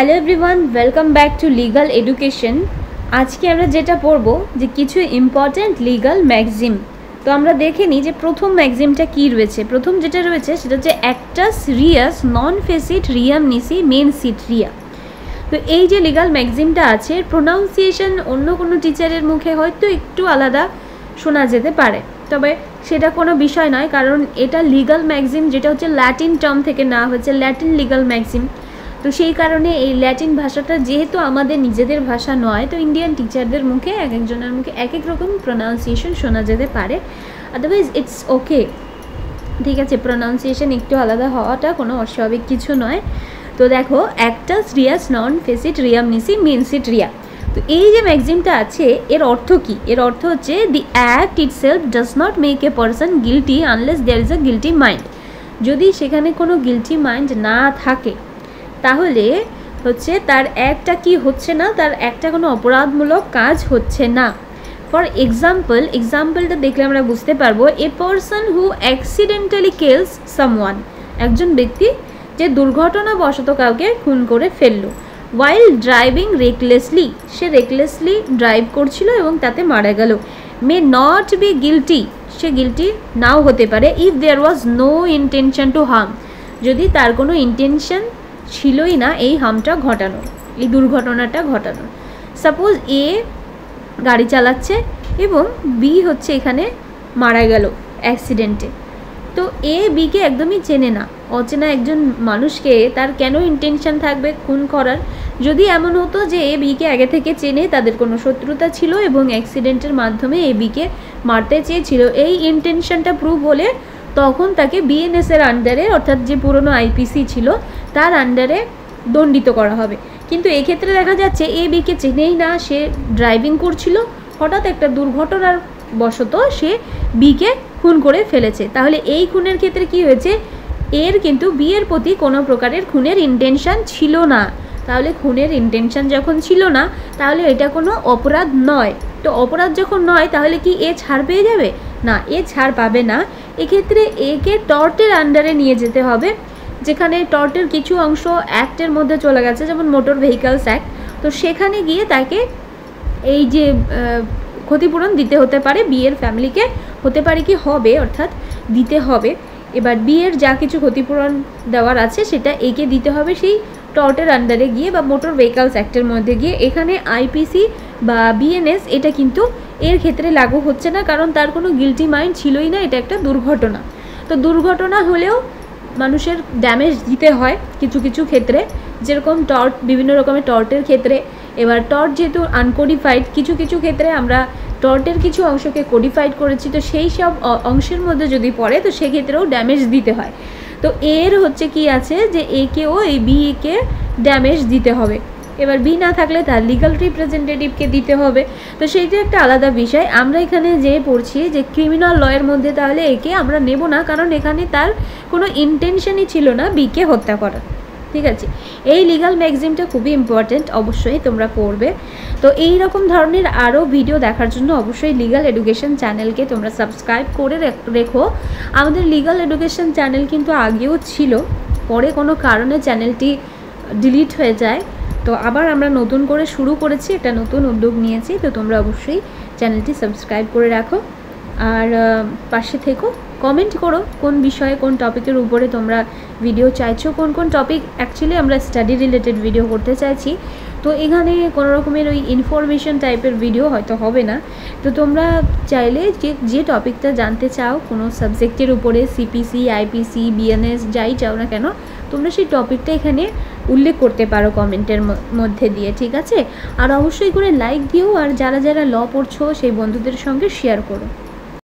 Hello everyone, welcome back to legal education. আজকে আমরা যেটা পড়বো যে কিছু ইম্পর্ট্যান্ট লিগাল ম্যাগজিম। তো আমরা দেখে নিই যে প্রথম ম্যাগজিমটা কী রয়েছে। প্রথম যেটা রয়েছে সেটা হচ্ছে অ্যাক্টাস রিয়াস নন ফেসিট রিয়াম নিসি মেন সিট রিয়া। তো এই যে লিগাল ম্যাগজিমটা আছে, প্রোনাউন্সিয়েশন অন্য কোনো টিচারের মুখে হয়তো একটু আলাদা শোনা যেতে পারে, তবে সেটা কোনো বিষয় নয়, কারণ এটা লিগাল ম্যাগজিম, যেটা হচ্ছে ল্যাটিন টার্ম থেকে নেওয়া হয়েছে, ল্যাটিন লিগাল ম্যাগজিম। তো সেই কারণে এই ল্যাটিন ভাষাটা যেহেতু আমাদের নিজেদের ভাষা নয়, তো ইন্ডিয়ান টিচারদের মুখে এক একজনের মুখে এক এক রকম প্রোনাউন্সিয়েশন শোনা যেতে পারে। আদারওয়াইজ ইটস ওকে, ঠিক আছে, প্রোনাউন্সিয়েশন একটু আলাদা হওয়াটা কোনো অস্বাভাবিক কিছু নয়। তো দেখো, অ্যাক্টাস রিয়াস নন ফেসিট রিয়াম নিসি মেন সিট রিয়া। তো এই যে ম্যাগজিমটা আছে, এর অর্থ কী? এর অর্থ হচ্ছে the act itself does not make a person guilty unless there is a guilty mind. যদি সেখানে কোনো গিলটি মাইন্ড না থাকে তাহলে হচ্ছে তার একটা কি হচ্ছে না, তার একটা কোনো অপরাধমূলক কাজ হচ্ছে না। ফর এক্সাম্পলটা দেখলে আমরা বুঝতে পারবো, a person who accidentally kills someone, একজন ব্যক্তি যে দুর্ঘটনাবশত কাউকে খুন করে ফেললো। ওয়াইল ড্রাইভিং রেকলেসলি, সে রেকলেসলি ড্রাইভ করছিল এবং তাতে মারা গেল। মে নট বি গিলটি, সে গিলটি নাও হতে পারে। If there was no intention to harm, যদি তার কোনো ইন্টেনশন ছিলই না এই হার্মটা ঘটানোর, এই দুর্ঘটনাটা ঘটানোর। সাপোজ এ গাড়ি চালাচ্ছে এবং বি হচ্ছে এখানে মারা গেল অ্যাক্সিডেন্টে। তো এ বিকে একদমই চেনে না, অচেনা একজন মানুষকে তার কেন ইন্টেনশন থাকবে খুন করার? যদি এমন হতো যে এ বিকে আগে থেকে চেনে, তাদের কোনো শত্রুতা ছিল এবং অ্যাক্সিডেন্টের মাধ্যমে এ বিকে মারতে চেয়েছিল, এই ইন্টেনশনটা প্রুভ হলে তখন তাকে বিএনএসের আন্ডারে, অর্থাৎ যে পুরনো আইপিসি ছিল তার আন্ডারে দণ্ডিত করা হবে। কিন্তু এক্ষেত্রে দেখা যাচ্ছে এ বিকে চেনেই না, সে ড্রাইভিং করছিল, হঠাৎ একটা দুর্ঘটনার বশত সে বিকে খুন করে ফেলেছে। তাহলে এই খুনের ক্ষেত্রে কি হয়েছে, এর কিন্তু বিয়ের প্রতি কোনো প্রকারের খুনের ইন্টেনশন ছিল না। তাহলে খুনের ইন্টেনশন যখন ছিল না, তাহলে এটা কোনো অপরাধ নয়। তো অপরাধ যখন নয়, তাহলে কি এ ছাড় পেয়ে যাবে? না, এ ছাড় পাবে না। এক্ষেত্রে একে টর্টের আন্ডারে নিয়ে যেতে হবে, যেখানে টর্টের কিছু অংশ অ্যাক্টের মধ্যে চলে গেছে, যেমন মোটর ভেহিকলস অ্যাক্ট। তো সেখানে গিয়ে তাকে এই যে ক্ষতিপূরণ দিতে হতে পারে, বিয়ের ফ্যামিলিকে হতে পারে কি হবে, অর্থাৎ দিতে হবে। এবার বিয়ের যা কিছু ক্ষতিপূরণ দেওয়ার আছে সেটা একে দিতে হবে সেই টর্টের আন্ডারে গিয়ে বা মোটর ভেহিকলস অ্যাক্টের মধ্যে গিয়ে। এখানে আইপিসি বা বিএনএস এটা কিন্তু এর ক্ষেত্রে লাগু হচ্ছে না, কারণ তার কোনো গিলটি মাইন্ড ছিলই না, এটা একটা দুর্ঘটনা। তো দুর্ঘটনা হলেও মানুষের ড্যামেজ দিতে হয় কিছু কিছু ক্ষেত্রে, যেরকম টর্ট, বিভিন্ন রকমের টর্টের ক্ষেত্রে। এবার টর্ট যেহেতু আনকোডিফাইড, কিছু কিছু ক্ষেত্রে আমরা টর্টের কিছু অংশকে কোডিফাইড করেছি, তো সেই সব অংশের মধ্যে যদি পড়ে তো সেক্ষেত্রেও ড্যামেজ দিতে হয়। তো এর হচ্ছে কি আছে যে একেও এই বিকে ড্যামেজ দিতে হবে। এবার বি না থাকলে তার লিগাল রিপ্রেজেন্টেটিভকে দিতে হবে। তো সেইটা একটা আলাদা বিষয়। আমরা এখানে যে পড়ছি যে ক্রিমিনাল লয়ের মধ্যে, তাহলে একে আমরা নেব না, কারণ এখানে তার কোনো ইন্টেনশনই ছিল না বিকে হত্যা করার। ঠিক আছে, এই লিগাল ম্যাগজিমটা খুবই ইম্পর্ট্যান্ট, অবশ্যই তোমরা পড়বে। তো এই রকম ধরনের আরও ভিডিও দেখার জন্য অবশ্যই লিগাল এডুকেশন চ্যানেলকে তোমরা সাবস্ক্রাইব করে রেখো। আমাদের লিগাল এডুকেশন চ্যানেল কিন্তু আগেও ছিল, পরে কোনো কারণে চ্যানেলটি ডিলিট হয়ে যায়, তো আবার আমরা নতুন করে শুরু করেছি, একটা নতুন উদ্যোগ নিয়েছি। তো তোমরা অবশ্যই চ্যানেলটি সাবস্ক্রাইব করে রাখো আর পাশে থেকো। কমেন্ট করো কোন বিষয়ে, কোন টপিকের উপরে তোমরা ভিডিও চাইছো, কোন কোন টপিক অ্যাকচুয়ালি আমরা স্টাডি রিলেটেড ভিডিও করতে চাইছি। তো এখানে কোনো রকমের ওই ইনফরমেশন টাইপের ভিডিও হয়তো হবে না। তো তোমরা চাইলে যে টপিকটা জানতে চাও কোনো সাবজেক্টের উপরে, সিপিসি, আইপিসি, বিএনএস, যাই চাও না কেন, তোমরা সেই টপিকটা এখানে উল্লেখ করতে পারো কমেন্টের মধ্যে দিয়ে, ঠিক আছে? আর অবশ্যই করে লাইক দিও, আর যারা যারা ল পড়ছো সেই বন্ধুদের সঙ্গে শেয়ার করো।